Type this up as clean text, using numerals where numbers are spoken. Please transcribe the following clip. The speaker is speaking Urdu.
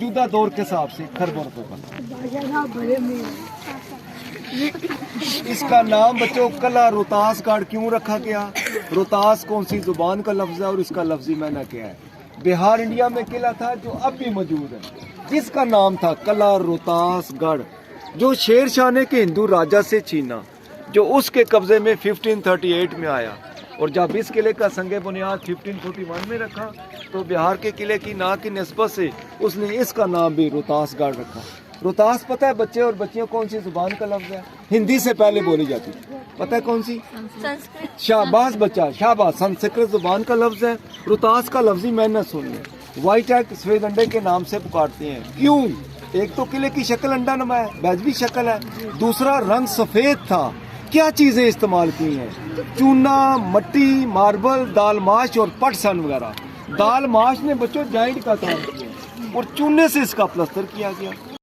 موجودہ دور کے حساب سے خربوں روپے کا. اس کا نام بچوں قلعہ روہتاس گڑھ کیوں رکھا گیا؟ روہتاس کون سی زبان کا لفظ ہے اور اس کا لفظی معنی کیا ہے؟ بہار انڈیا میں قلعہ تھا جو اب بھی موجود ہے، جس کا نام تھا قلعہ روہتاس گڑھ، جو شیر شاہ نے کے ہندو راجا سے چھینا، جو اس کے قبضے میں 1538 میں آیا، اور جب اس قلعے کا سنگ بنیاد 1541 میں رکھا تو بہار کے قلعے کی نا کی نسبت سے اس نے اس کا نام بھی روہتاس گڑھ رکھا. روہتاس پتہ ہے بچے اور بچیوں کون سی زبان کا لفظ ہے؟ ہندی سے پہلے بولی جاتی، پتہ ہے کون سی؟ شاباش بچہ، شاباش، سنسکرت زبان کا لفظ ہے. روہتاس کا لفظی معنی سن لیں، وائٹ ایگ سفید انڈے کے نام سے پکارتے ہیں. کیوں؟ ایک تو قلعے کی شکل انڈا نما ہے، بیضوی شکل ہے، دوسرا رنگ سفید تھا. کیا چیزیں استعمال کی ہیں؟ چونا، مٹی، ماربل، دال ماش اور پٹ سن وغیرہ. دال ماش نے بچوں جائنٹ کا کام کیا اور چونے سے اس کا پلستر کیا گیا.